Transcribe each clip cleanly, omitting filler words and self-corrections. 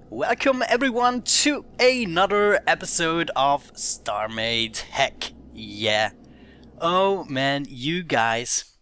Welcome everyone to another episode of Starmade. Heck yeah. Oh man, you guys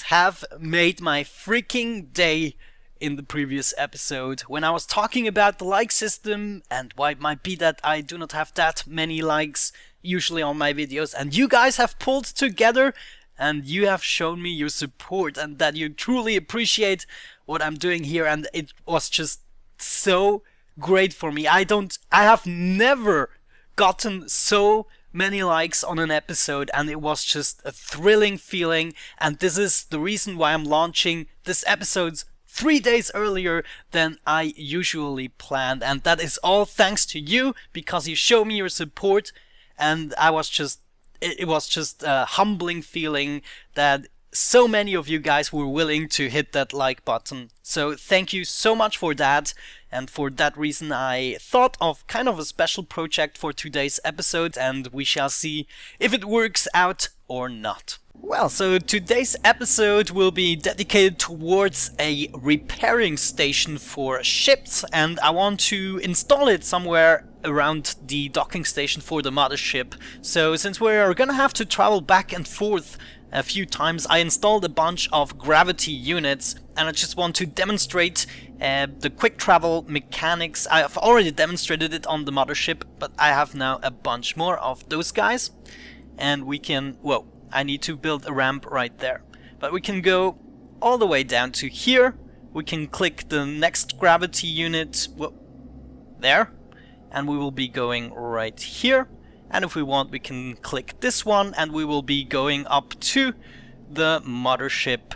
have made my freaking day in the previous episode when I was talking about the like system and why it might be that I do not have that many likes usually on my videos, and you guys have pulled together and you have shown me your support and that you truly appreciate what I'm doing here, and it was just so great for me. I have never gotten so many likes on an episode, and it was just a thrilling feeling, and this is the reason why I'm launching this episode 3 days earlier than I usually planned, and that is all thanks to you, because you show me your support, and it was just a humbling feeling that so many of you guys were willing to hit that like button. So thank you so much for that, and for that reason I thought of kind of a special project for today's episode, and we shall see if it works out or not. Well, so today's episode will be dedicated towards a repairing station for ships, and I want to install it somewhere around the docking station for the Mothership. So since we're gonna have to travel back and forth a few times, I installed a bunch of gravity units, and I just want to demonstrate the quick travel mechanics. I've already demonstrated it on the Mothership, but I have now a bunch more of those guys, and we can, whoa, I need to build a ramp right there, but we can go all the way down to here. We can click the next gravity unit, whoa, there, and we will be going right here. And if we want, we can click this one and we will be going up to the Mothership.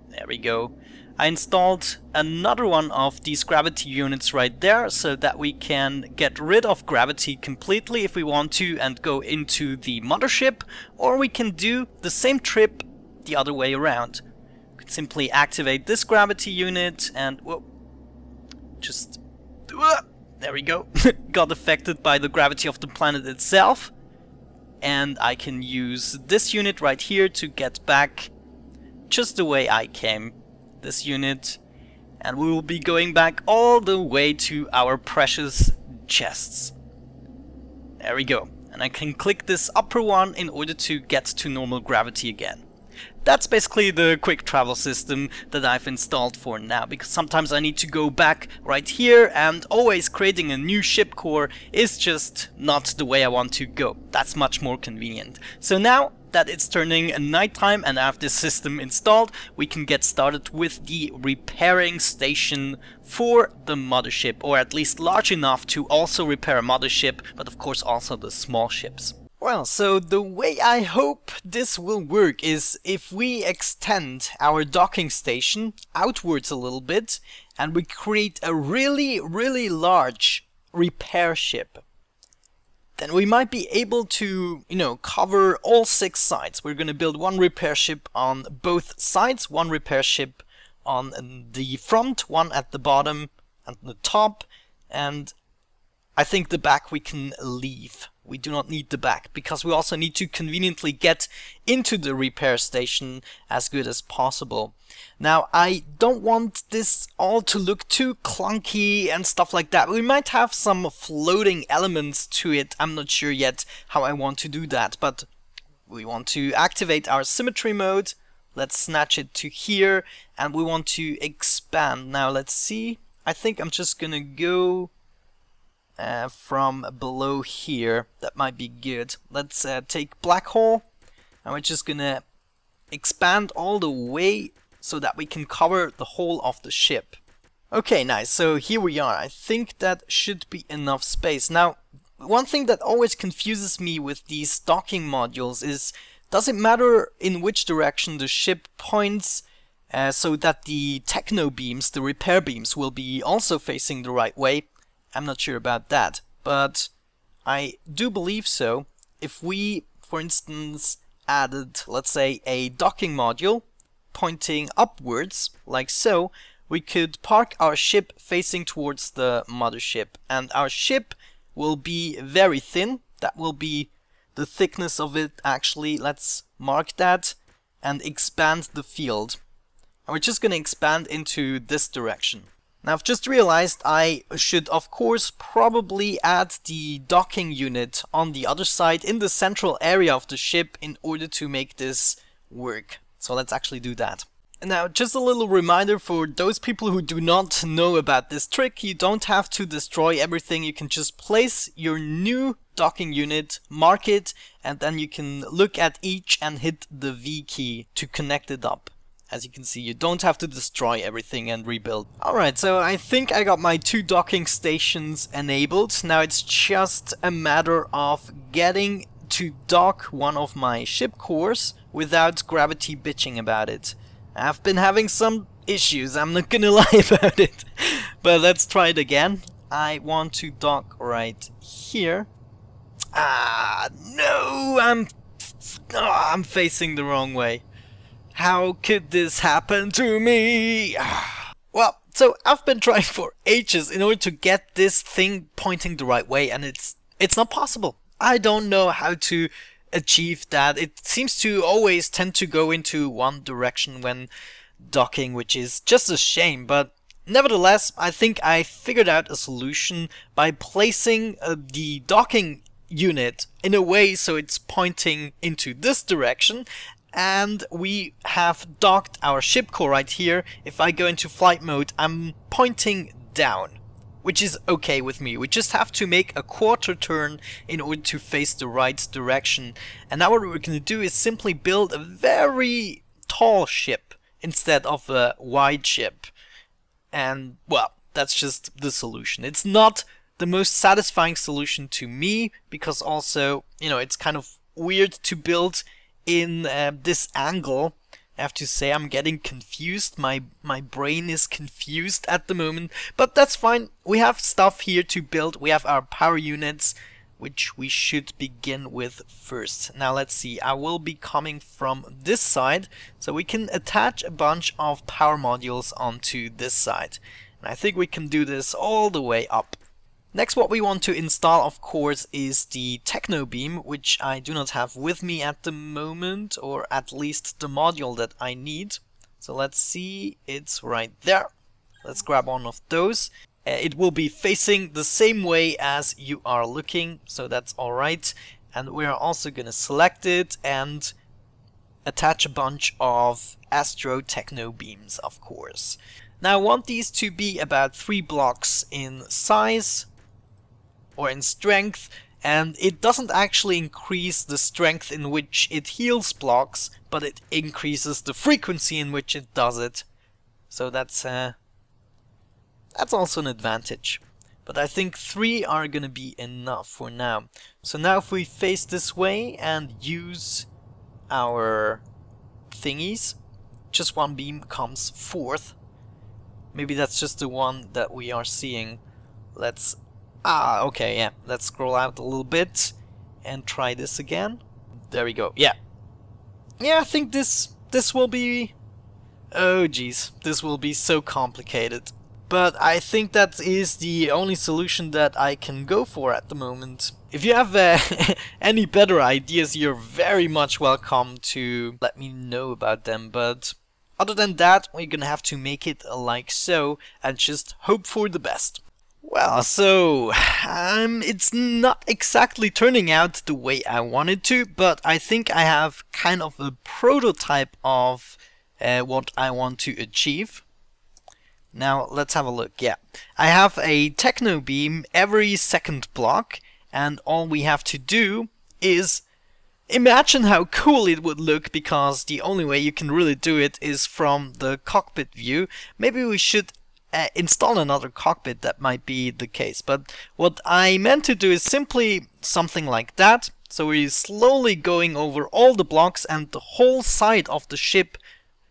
There we go. I installed another one of these gravity units right there so that we can get rid of gravity completely if we want to and go into the Mothership, or we can do the same trip the other way around. We can simply activate this gravity unit and whoa, just there we go. Got affected by the gravity of the planet itself. And I can use this unit right here to get back just the way I came. This unit. And we will be going back all the way to our precious chests. There we go. And I can click this upper one in order to get to normal gravity again. That's basically the quick travel system that I've installed for now, because sometimes I need to go back right here, and always creating a new ship core is just not the way I want to go. That's much more convenient. So now that it's turning nighttime and I have this system installed, we can get started with the repairing station for the Mothership, or at least large enough to also repair a Mothership, but of course also the small ships. Well, so the way I hope this will work is if we extend our docking station outwards a little bit and we create a really large repair ship. Then we might be able to, cover all 6 sides. We're going to build one repair ship on both sides, one repair ship on the front, one at the bottom and the top, and I think the back we can leave. We do not need the back, because we also need to conveniently get into the repair station as good as possible. Now, I don't want this all to look too clunky and stuff like that. We might have some floating elements to it. I'm not sure yet how I want to do that, but we want to activate our symmetry mode. Let's snatch it to here, and we want to expand. Now, let's see. I think I'm just gonna go from below here. That might be good. Let's take black hole, and we're just gonna expand all the way so that we can cover the whole of the ship. Okay, nice. So here we are. I think that should be enough space. Now, one thing that always confuses me with these docking modules is, does it matter in which direction the ship points so that the techno beams, the repair beams, will be also facing the right way? I'm not sure about that, but I do believe so. If we, for instance, added, let's say, a docking module pointing upwards, like so, we could park our ship facing towards the Mothership, and our ship will be very thin. That will be the thickness of it, actually. Let's mark that and expand the field. And we're just going to expand into this direction. Now I've just realized I should of course probably add the docking unit on the other side in the central area of the ship in order to make this work. So let's actually do that. Now, just a little reminder for those people who do not know about this trick, you don't have to destroy everything, you can just place your new docking unit, mark it, and then you can look at each and hit the V key to connect it up. As you can see, you don't have to destroy everything and rebuild. Alright, so I think I got my 2 docking stations enabled. Now it's just a matter of getting to dock one of my ship cores without gravity bitching about it. I've been having some issues, I'm not gonna lie about it. But let's try it again. I want to dock right here. No! I'm facing the wrong way. How could this happen to me? Well, so I've been trying for ages in order to get this thing pointing the right way, and it's not possible. I don't know how to achieve that. It seems to always tend to go into one direction when docking, which is just a shame, but nevertheless I think I figured out a solution by placing the docking unit in a way so it's pointing into this direction, and we have docked our ship core right here. If I go into flight mode, I'm pointing down, which is okay with me. We just have to make a quarter turn in order to face the right direction. And now what we're going to do is simply build a very tall ship instead of a wide ship. And, well, that's just the solution. It's not the most satisfying solution to me, because also, you know, it's kind of weird to build in this angle. I have to say I'm getting confused. My brain is confused at the moment, but that's fine. We have stuff here to build. We have our power units, which we should begin with first. Now let's see. I will be coming from this side, so we can attach a bunch of power modules onto this side. And I think we can do this all the way up. Next, what we want to install, of course, is the Techno Beam, which I do not have with me at the moment, or at least the module that I need. So let's see, it's right there. Let's grab one of those. It will be facing the same way as you are looking, so that's alright. And we are also going to select it and attach a bunch of Astro Techno Beams, of course. Now I want these to be about 3 blocks in size, or in strength, and it doesn't actually increase the strength in which it heals blocks, but it increases the frequency in which it does it. So that's also an advantage. But I think 3 are gonna be enough for now. So now if we face this way and use our thingies, just 1 beam comes forth. Maybe that's just the one that we are seeing. Let's okay, yeah. Let's scroll out a little bit and try this again. There we go. Yeah. Yeah, I think this will be... Oh geez, this will be so complicated. But I think that is the only solution that I can go for at the moment. If you have any better ideas, you're very much welcome to let me know about them. But other than that, we're gonna have to make it like so and just hope for the best. Well, so it's not exactly turning out the way I wanted to, but I think I have kind of a prototype of what I want to achieve. Now let's have a look. Yeah, I have a Techno Beam every second block, and all we have to do is imagine how cool it would look, because the only way you can really do it is from the cockpit view. Maybe we should install another cockpit, that might be the case. But what I meant to do is simply something like that. So we're slowly going over all the blocks, and the whole side of the ship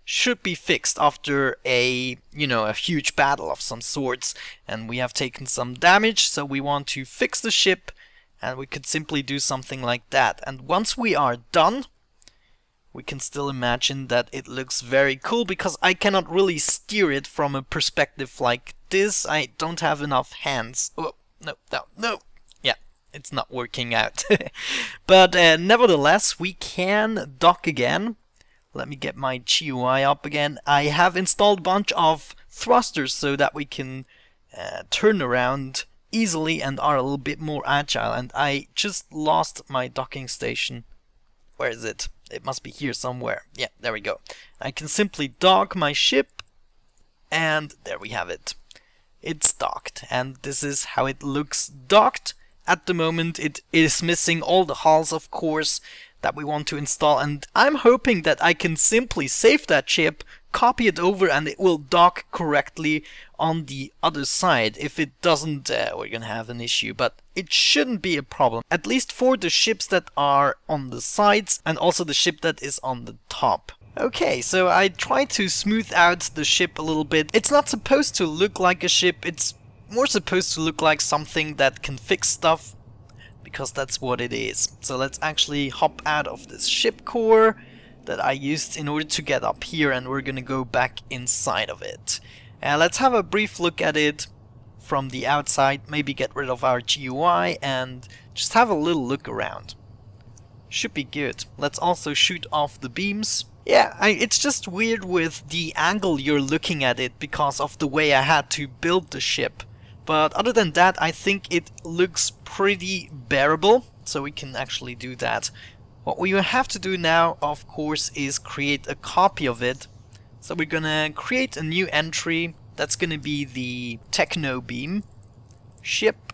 should be fixed after a huge battle of some sorts, and we have taken some damage, so we want to fix the ship, and we could simply do something like that. And once we are done, we can still imagine that it looks very cool, because I cannot really steer it from a perspective like this. I don't have enough hands. Oh, no. Yeah, it's not working out. But nevertheless, we can dock again. Let me get my GUI up again. I have installed a bunch of thrusters so that we can turn around easily and are a little bit more agile. And I just lost my docking station. Where is it? It must be here somewhere. Yeah, there we go. I can simply dock my ship, and there we have it. It's docked, and this is how it looks docked. At the moment it is missing all the hulls, of course, that we want to install, and I'm hoping that I can simply save that ship, copy it over, and it will dock correctly on the other side. If it doesn't, we're gonna have an issue, but it shouldn't be a problem, at least for the ships that are on the sides and also the ship that is on the top. Okay, so I tried to smooth out the ship a little bit. It's not supposed to look like a ship, it's more supposed to look like something that can fix stuff, because that's what it is. So let's actually hop out of this ship core that I used in order to get up here, and we're gonna go back inside of it. Let's have a brief look at it from the outside, maybe get rid of our GUI and just have a little look around. Should be good. Let's also shoot off the beams. Yeah, it's just weird with the angle you're looking at it because of the way I had to build the ship. But other than that, I think it looks pretty bearable, so we can actually do that. What we will have to do now, of course, is create a copy of it. So we're gonna create a new entry. That's gonna be the Techno Beam ship.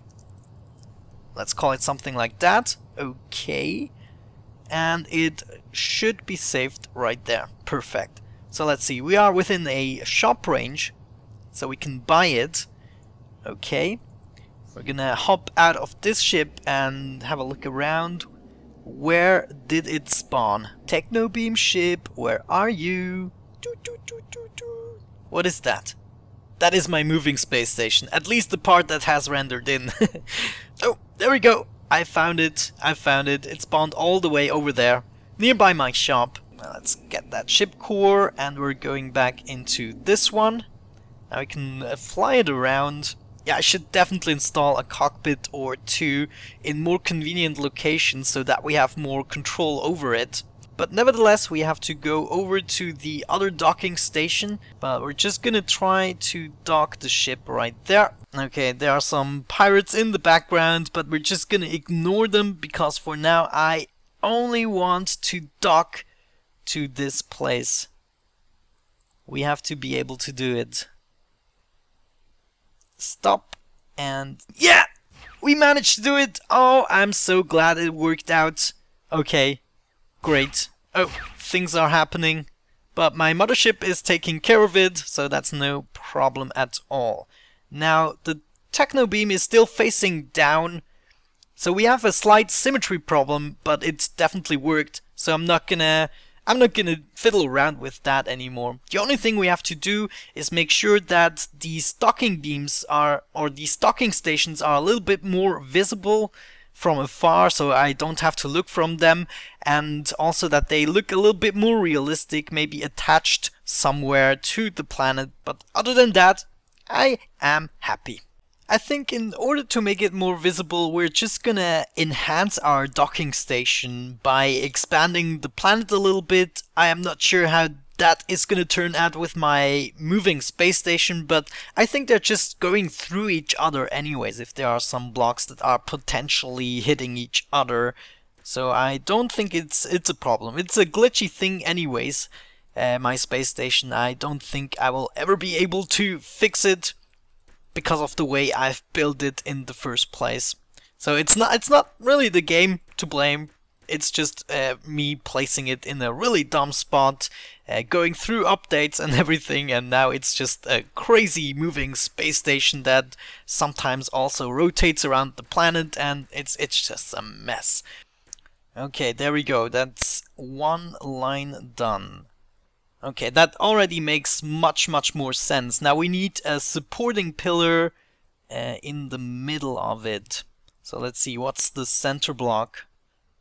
Let's call it something like that. Okay. And it should be saved right there. Perfect. So let's see, we are within a shop range, so we can buy it. Okay. We're gonna hop out of this ship and have a look around. Where did it spawn? Techno Beam ship, where are you? What is that? That is my moving space station, at least the part that has rendered in. Oh, there we go. I found it. It spawned all the way over there, nearby my shop. Now let's get that ship core, and we're going back into this one. Now we can fly it around. Yeah, I should definitely install a cockpit or two in more convenient locations so that we have more control over it. But nevertheless, we have to go over to the other docking station, but we're just gonna try to dock the ship right there. Okay, there are some pirates in the background, but we're just gonna ignore them because for now I only want to dock to this place. We have to be able to do it. Stop, and yeah! We managed to do it! Oh, I'm so glad it worked out. Okay. Great. Oh, things are happening. But my mothership is taking care of it, so that's no problem at all. Now, the Techno Beam is still facing down, so we have a slight symmetry problem, but it's definitely worked, so I'm not gonna fiddle around with that anymore. The only thing we have to do is make sure that these docking beams are, or these docking stations are a little bit more visible from afar, so I don't have to look from them, and also that they look a little bit more realistic, maybe attached somewhere to the planet. But other than that, I am happy. I think in order to make it more visible, we're just gonna enhance our docking station by expanding the planet a little bit. I am not sure how that is gonna turn out with my moving space station, but I think they're just going through each other anyways if there are some blocks that are potentially hitting each other. So I don't think it's a problem. It's a glitchy thing anyways, my space station. I don't think I will ever be able to fix it because of the way I've built it in the first place. So it's not really the game to blame. It's just me placing it in a really dumb spot, going through updates and everything, and now it's just a crazy moving space station that sometimes also rotates around the planet, and it's just a mess. Okay, there we go. That's one line done. Okay, that already makes much more sense. Now we need a supporting pillar in the middle of it. So let's see, what's the center block?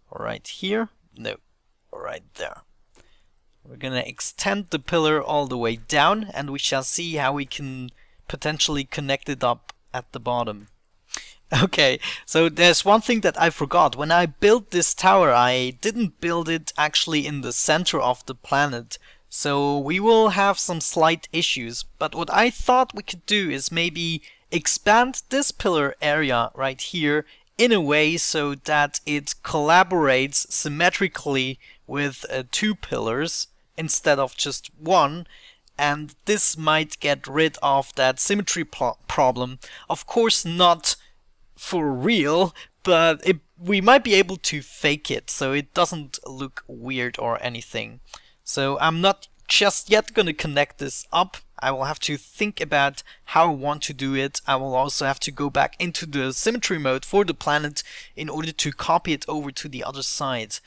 Right here? No, right there. We're gonna extend the pillar all the way down, and we shall see how we can potentially connect it up at the bottom. Okay, so there's one thing that I forgot. When I built this tower, I didn't build it actually in the center of the planet. So we will have some slight issues. But what I thought we could do is maybe expand this pillar area right here in a way so that it collaborates symmetrically with two pillars instead of just one. And this might get rid of that symmetry problem. Of course, not for real, but we might be able to fake it so it doesn't look weird or anything. So I'm not just yet gonna connect this up. I will have to think about how I want to do it. I will also have to go back into the symmetry mode for the planet in order to copy it over to the other side.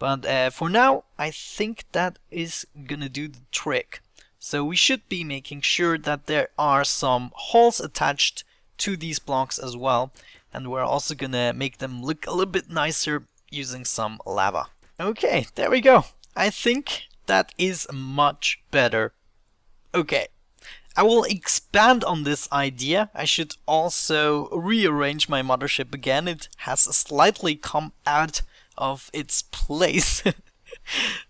But for now, I think that is gonna do the trick. So we should be making sure that there are some holes attached to these blocks as well, and we're also gonna make them look a little bit nicer using some lava. Okay, there we go. I think that is much better. Okay, I will expand on this idea. I should also rearrange my mothership again. It has slightly come out of its place.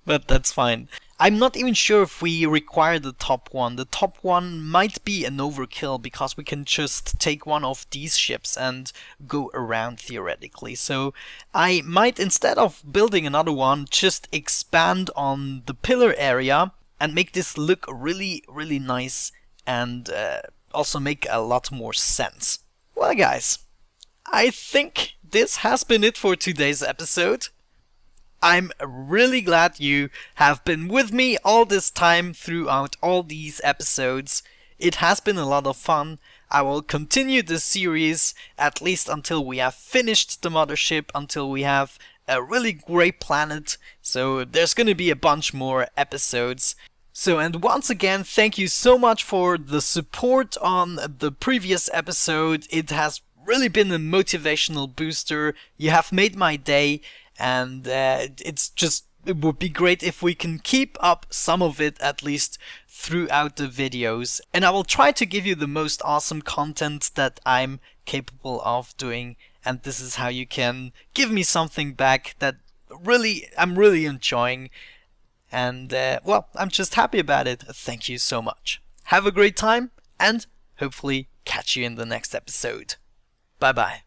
But that's fine. I'm not even sure if we require the top one. The top one might be an overkill because we can just take one of these ships and go around theoretically. So I might, instead of building another one, just expand on the pillar area and make this look really, really nice and also make a lot more sense. Well, guys, I think this has been it for today's episode. I'm really glad you have been with me all this time throughout all these episodes. It has been a lot of fun. I will continue this series at least until we have finished the mothership, until we have a really great planet. So there's gonna be a bunch more episodes. So, and once again, thank you so much for the support on the previous episode. It has really been a motivational booster. You have made my day. And it would be great if we can keep up some of it at least throughout the videos. And I will try to give you the most awesome content that I'm capable of doing. And this is how you can give me something back that I'm really enjoying. And well, I'm just happy about it. Thank you so much. Have a great time and hopefully catch you in the next episode. Bye bye.